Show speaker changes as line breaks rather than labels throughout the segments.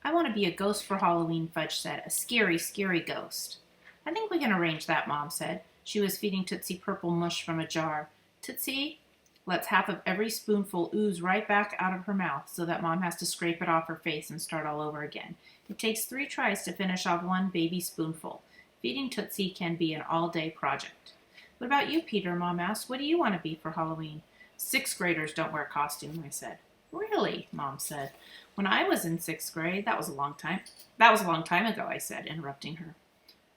I want to be a ghost for Halloween, Fudge said. A scary, scary ghost. I think we can arrange that, Mom said. She was feeding Tootsie purple mush from a jar. Tootsie lets half of every spoonful ooze right back out of her mouth so that Mom has to scrape it off her face and start all over again. It takes 3 tries to finish off one baby spoonful. Feeding Tootsie can be an all-day project. What about you, Peter? Mom asked. What do you want to be for Halloween? 6th graders don't wear costumes, I said. Really? Mom said. When I was in 6th grade, that was a long time. That was a long time ago, I said, interrupting her.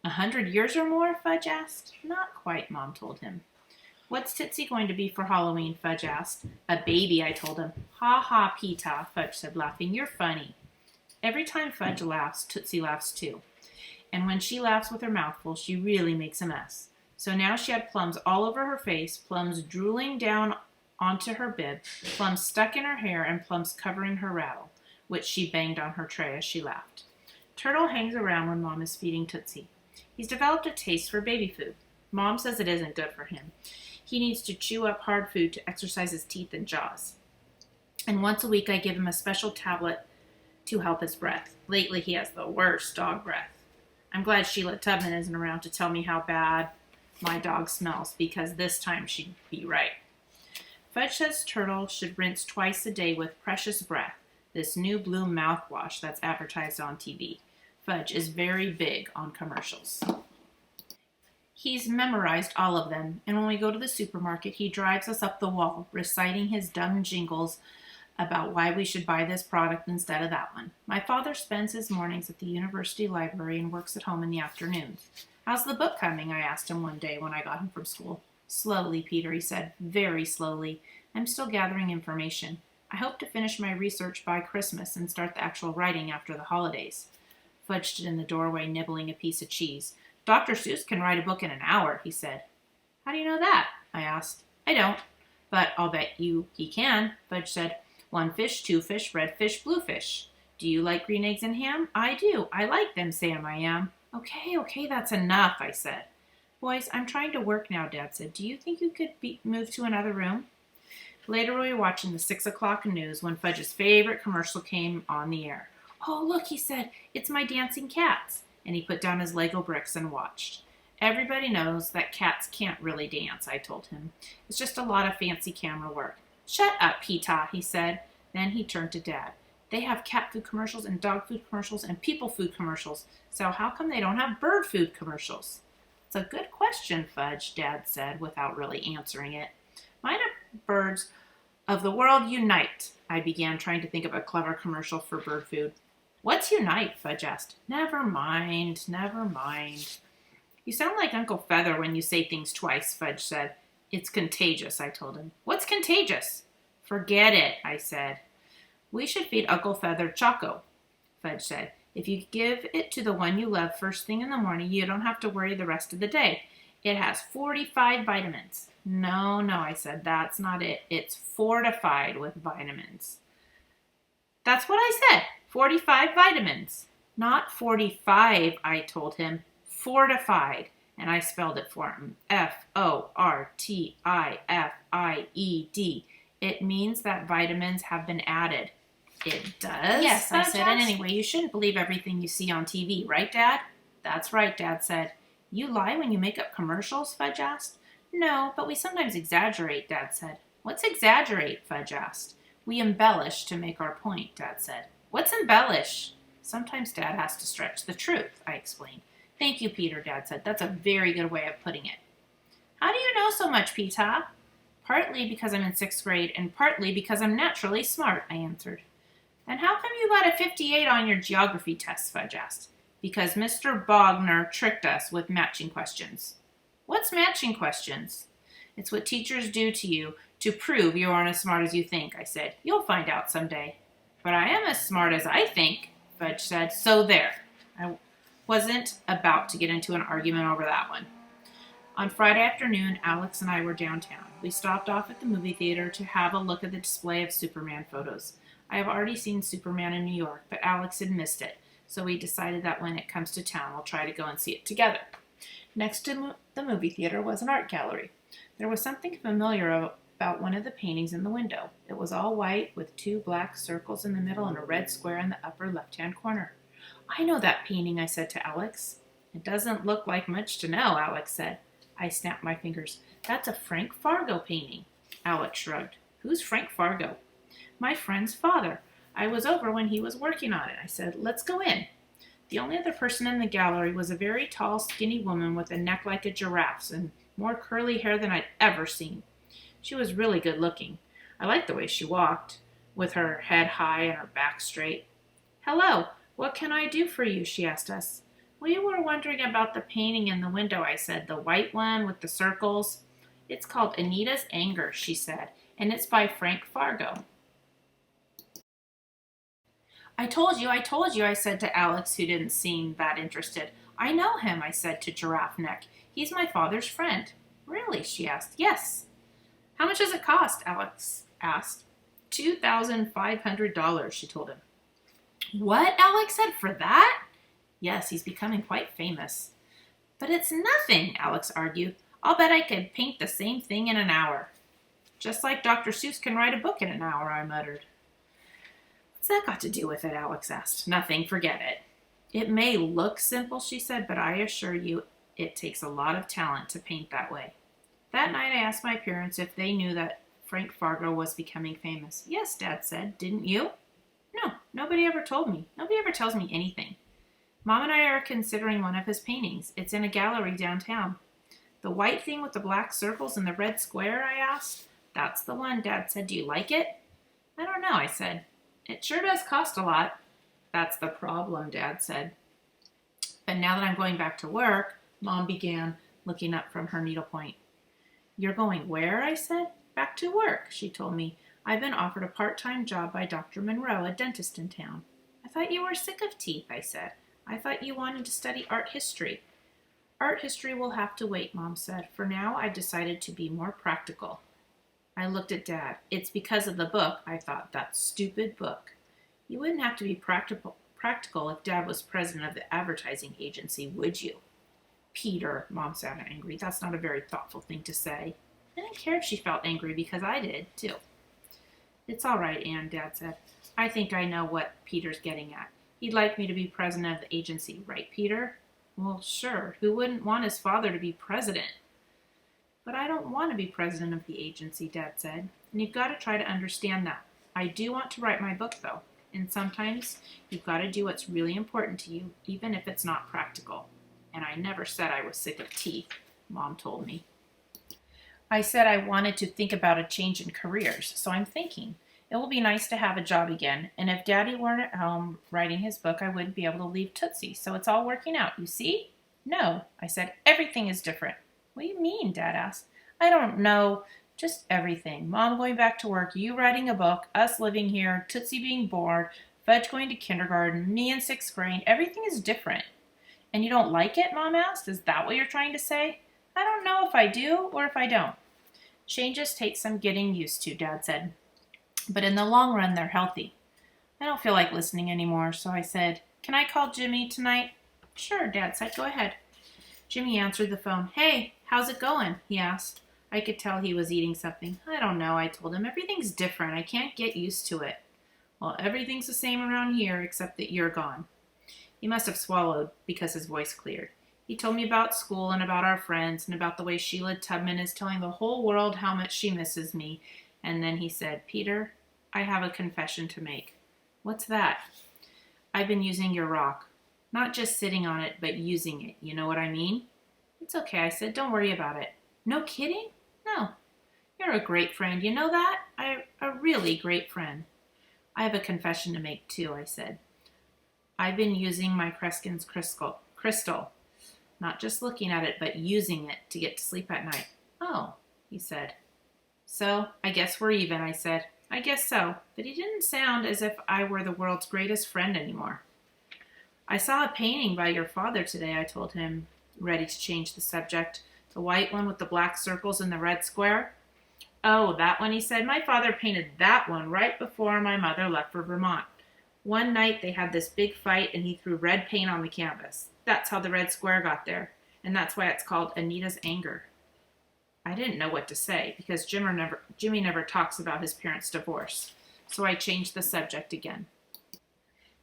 100 years or more? Fudge asked. Not quite, Mom told him. What's Tootsie going to be for Halloween? Fudge asked. A baby, I told him. Ha ha, Pita, Fudge said, laughing. You're funny. Every time Fudge laughs, Tootsie laughs too. And when she laughs with her mouth full, she really makes a mess. So now she had plums all over her face, plums drooling down onto her bib, plums stuck in her hair, and plums covering her rattle, which she banged on her tray as she laughed. Turtle hangs around when Mom is feeding Tootsie. He's developed a taste for baby food. Mom says it isn't good for him. He needs to chew up hard food to exercise his teeth and jaws. And once a week I give him a special tablet to help his breath. Lately he has the worst dog breath. I'm glad Sheila Tubman isn't around to tell me how bad my dog smells, because this time she'd be right. Fudge says Turtle should rinse twice a day with Precious Breath, this new blue mouthwash that's advertised on TV. Fudge is very big on commercials. He's memorized all of them, and when we go to the supermarket, he drives us up the wall, reciting his dumb jingles about why we should buy this product instead of that one. My father spends his mornings at the university library and works at home in the afternoons. How's the book coming? I asked him one day when I got home from school. Slowly, Peter, he said, very slowly. I'm still gathering information. I hope to finish my research by Christmas and start the actual writing after the holidays. Fudge stood in the doorway, nibbling a piece of cheese. Dr. Seuss can write a book in an hour, he said. How do you know that? I asked. I don't, but I'll bet you he can, Fudge said. 1 fish, 2 fish, red fish, blue fish. Do you like green eggs and ham? I do. I like them, Sam, I am. Okay, that's enough, I said. Boys, I'm trying to work now, Dad said. Do you think you could move to another room? Later we were watching the 6 o'clock news when Fudge's favorite commercial came on the air. Oh, look, he said, it's my dancing cats. And he put down his Lego bricks and watched. Everybody knows that cats can't really dance, I told him. It's just a lot of fancy camera work. Shut up, Pita, he said. Then he turned to Dad. They have cat food commercials and dog food commercials and people food commercials. So how come they don't have bird food commercials? It's a good question, Fudge, Dad said without really answering it. Why don't birds of the world unite? I began, trying to think of a clever commercial for bird food. What's unite? Fudge asked. Never mind. You sound like Uncle Feather when you say things twice, Fudge said. It's contagious, I told him. What's contagious? Forget it, I said. We should feed Uncle Feather Choco, Fudge said. If you give it to the one you love first thing in the morning, you don't have to worry the rest of the day. It has 45 vitamins. No, I said, that's not it. It's fortified with vitamins. That's what I said, 45 vitamins. Not 45, I told him. Fortified. And I spelled it for him. Fortified. It means that vitamins have been added. It does? Yes, I said. And anyway, you shouldn't believe everything you see on TV, right, Dad? That's right, Dad said. You lie when you make up commercials? Fudge asked. No, but we sometimes exaggerate, Dad said. What's exaggerate? Fudge asked. We embellish to make our point, Dad said. What's embellish? Sometimes Dad has to stretch the truth, I explained. Thank you, Peter, Dad said. That's a very good way of putting it. How do you know so much, Pita? Partly because I'm in 6th grade and partly because I'm naturally smart, I answered. And how come you got a 58 on your geography test? Fudge asked. Because Mr. Bogner tricked us with matching questions. What's matching questions? It's what teachers do to you to prove you aren't as smart as you think, I said. You'll find out someday. But I am as smart as I think, Fudge said. So there. I wasn't about to get into an argument over that one. On Friday afternoon, Alex and I were downtown. We stopped off at the movie theater to have a look at the display of Superman photos. I have already seen Superman in New York, but Alex had missed it, so we decided that when it comes to town, we'll try to go and see it together. Next to the movie theater was an art gallery. There was something familiar about one of the paintings in the window. It was all white with 2 black circles in the middle and a red square in the upper left-hand corner. I know that painting, I said to Alex. It doesn't look like much to know, Alex said. I snapped my fingers. That's a Frank Fargo painting. Alex shrugged. Who's Frank Fargo? My friend's father. I was over when he was working on it. I said, let's go in. The only other person in the gallery was a very tall, skinny woman with a neck like a giraffe's and more curly hair than I'd ever seen. She was really good looking. I liked the way she walked, with her head high and her back straight. Hello, what can I do for you? She asked us. We were wondering about the painting in the window, I said, the white one with the circles. It's called Anita's Anger, she said, and it's by Frank Fargo. I told you, I said to Alex, who didn't seem that interested. I know him, I said to Giraffe Neck. He's my father's friend. Really? She asked. Yes. How much does it cost? Alex asked. $2,500, she told him. What? Alex said. For that? Yes, he's becoming quite famous. But it's nothing, Alex argued. I'll bet I could paint the same thing in an hour. Just like Dr. Seuss can write a book in an hour, I muttered. What's that got to do with it? Alex asked. Nothing, forget it. It may look simple, she said, but I assure you it takes a lot of talent to paint that way. That night I asked my parents if they knew that Frank Fargo was becoming famous. Yes, Dad said. Didn't you? No, nobody ever told me. Nobody ever tells me anything. Mom and I are considering one of his paintings. It's in a gallery downtown. The white thing with the black circles and the red square, I asked. That's the one, Dad said. Do you like it? I don't know, I said. It sure does cost a lot. That's the problem, Dad said. But now that I'm going back to work, Mom began, looking up from her needlepoint. You're going where? I said. Back to work, she told me. I've been offered a part-time job by Dr. Monroe, a dentist in town. I thought you were sick of teeth, I said. I thought you wanted to study art history. Art history will have to wait, Mom said. For now, I've decided to be more practical. I looked at Dad. It's because of the book, I thought. That stupid book. You wouldn't have to be practical if Dad was president of the advertising agency, would you? Peter, Mom sounded angry. That's not a very thoughtful thing to say. I didn't care if she felt angry because I did, too. It's all right, Anne, Dad said. I think I know what Peter's getting at. He'd like me to be president of the agency, right, Peter? Well, sure. Who wouldn't want his father to be president? But I don't want to be president of the agency, Dad said. And you've got to try to understand that. I do want to write my book, though. And sometimes you've got to do what's really important to you, even if it's not practical. And I never said I was sick of teeth, Mom told me. I said I wanted to think about a change in careers, so I'm thinking. It will be nice to have a job again, and if Daddy weren't at home writing his book, I wouldn't be able to leave Tootsie, so it's all working out, you see? No, I said, everything is different. What do you mean, Dad asked. I don't know, just everything. Mom going back to work, you writing a book, us living here, Tootsie being bored, Fudge going to kindergarten, me in 6th grade, everything is different. And you don't like it, Mom asked? Is that what you're trying to say? I don't know if I do or if I don't. Changes take some getting used to, Dad said. But in the long run, they're healthy. I don't feel like listening anymore, so I said, can I call Jimmy tonight? Sure, Dad said, go ahead. Jimmy answered the phone. Hey, how's it going? He asked. I could tell he was eating something. I don't know, I told him. Everything's different. I can't get used to it. Well, everything's the same around here except that you're gone. He must have swallowed because his voice cleared. He told me about school and about our friends and about the way Sheila Tubman is telling the whole world how much she misses me. And then he said, Peter, I have a confession to make. What's that? I've been using your rock. Not just sitting on it, but using it. You know what I mean? It's okay, I said. Don't worry about it. No kidding? No. You're a great friend. You know that? A really great friend. I have a confession to make, too, I said. I've been using my Kreskin's crystal. Not just looking at it, but using it to get to sleep at night. Oh, he said. So, I guess we're even, I said. I guess so, but he didn't sound as if I were the world's greatest friend anymore. I saw a painting by your father today, I told him, ready to change the subject. The white one with the black circles and the red square. Oh, that one, he said. My father painted that one right before my mother left for Vermont. One night they had this big fight and he threw red paint on the canvas. That's how the red square got there, and that's why it's called Anita's Anger. I didn't know what to say because Jimmy never talks about his parents' divorce, so I changed the subject again.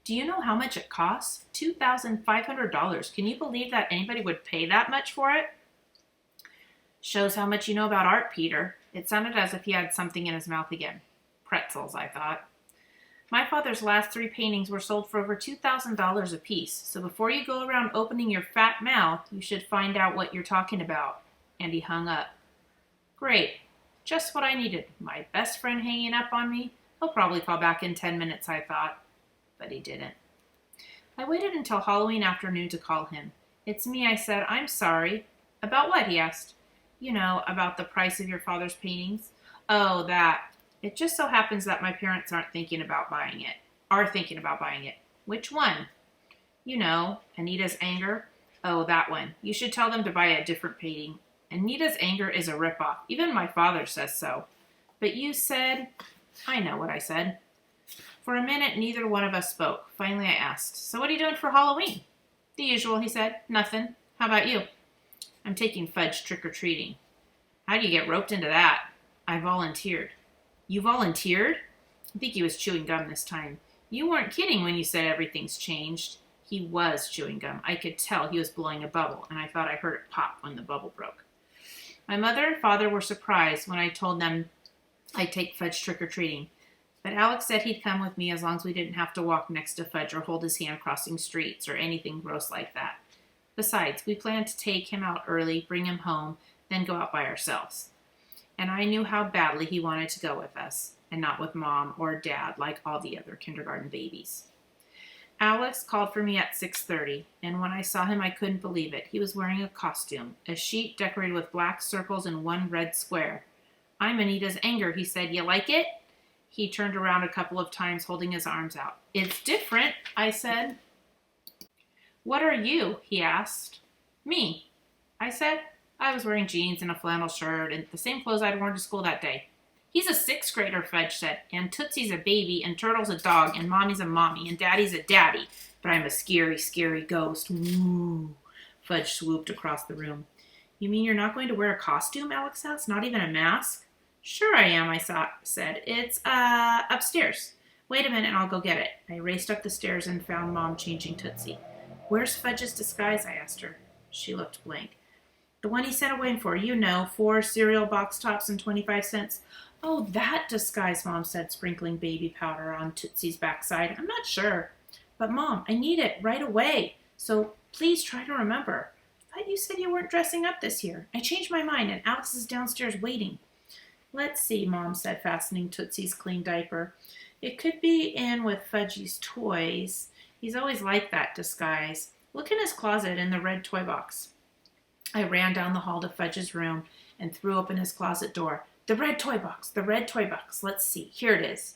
Do you know how much it costs? $2,500. Can you believe that anybody would pay that much for it? Shows how much you know about art, Peter. It sounded as if he had something in his mouth again. Pretzels, I thought. My father's last 3 paintings were sold for over $2,000 apiece, so before you go around opening your fat mouth, you should find out what you're talking about. And he hung up. Great. Just what I needed. My best friend hanging up on me. He'll probably call back in 10 minutes, I thought. But he didn't. I waited until Halloween afternoon to call him. It's me, I said. I'm sorry. About what? He asked. You know, about the price of your father's paintings. Oh, that. It just so happens that my parents are thinking about buying it. Which one? You know, Anita's Anger. Oh, that one. You should tell them to buy a different painting. Anita's Anger is a ripoff. Even my father says so. But you said... I know what I said. For a minute, neither one of us spoke. Finally, I asked, so what are you doing for Halloween? The usual, he said. Nothing. How about you? I'm taking Fudge trick-or-treating. How do you get roped into that? I volunteered. You volunteered? I think he was chewing gum this time. You weren't kidding when you said everything's changed. He was chewing gum. I could tell he was blowing a bubble, and I thought I heard it pop when the bubble broke. My mother and father were surprised when I told them I'd take Fudge trick-or-treating. But Alex said he'd come with me as long as we didn't have to walk next to Fudge or hold his hand crossing streets or anything gross like that. Besides, we planned to take him out early, bring him home, then go out by ourselves. And I knew how badly he wanted to go with us, and not with Mom or Dad like all the other kindergarten babies. Alex called for me at 6:30, and when I saw him I couldn't believe it. He was wearing a costume, a sheet decorated with black circles and one red square. I'm Anita's Anger, he said. You like it? He turned around a couple of times, holding his arms out. It's different, I said. What are you? He asked. Me, I said. I was wearing jeans and a flannel shirt and the same clothes I'd worn to school that day. He's a 6th grader, Fudge said, and Tootsie's a baby, and Turtle's a dog, and Mommy's a mommy, and Daddy's a daddy. But I'm a scary, scary ghost. Woo! Fudge swooped across the room. You mean you're not going to wear a costume? Alex asked. Not even a mask? Sure I am, I said. It's, upstairs. Wait a minute and I'll go get it. I raced up the stairs and found Mom changing Tootsie. Where's Fudge's disguise? I asked her. She looked blank. The one he sent away for, you know, 4 cereal box tops and 25 cents. Oh, that disguise, Mom said, sprinkling baby powder on Tootsie's backside. I'm not sure. But, Mom, I need it right away. So please try to remember. I thought you said you weren't dressing up this year. I changed my mind and Alex is downstairs waiting. Let's see, Mom said, fastening Tootsie's clean diaper. It could be in with Fudgy's toys. He's always liked that disguise. Look in his closet in the red toy box. I ran down the hall to Fudge's room and threw open his closet door. The red toy box, the red toy box. Let's see. Here it is.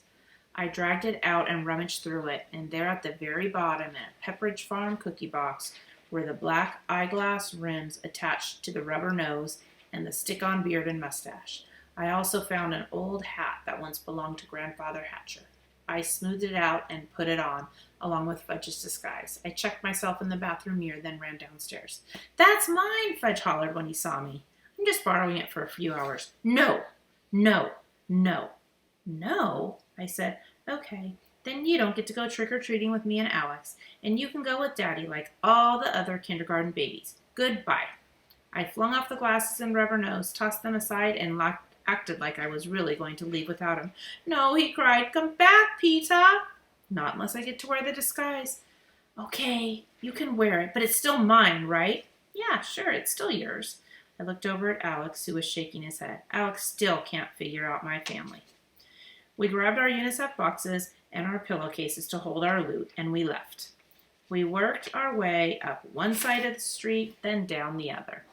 I dragged it out and rummaged through it, and there at the very bottom, in a Pepperidge Farm cookie box, were the black eyeglass rims attached to the rubber nose and the stick-on beard and mustache. I also found an old hat that once belonged to Grandfather Hatcher. I smoothed it out and put it on, along with Fudge's disguise. I checked myself in the bathroom mirror, then ran downstairs. That's mine, Fudge hollered when he saw me. I'm just borrowing it for a few hours. No, no, no. No, I said. Okay, then you don't get to go trick-or-treating with me and Alex, and you can go with Daddy like all the other kindergarten babies. Goodbye. I flung off the glasses and rubber nose, tossed them aside, and acted like I was really going to leave without him. No, he cried. Come back, Peter. Not unless I get to wear the disguise. Okay, you can wear it, but it's still mine, right? Yeah, sure, it's still yours. I looked over at Alex, who was shaking his head. Alex still can't figure out my family. We grabbed our UNICEF boxes and our pillowcases to hold our loot, and we left. We worked our way up one side of the street, then down the other.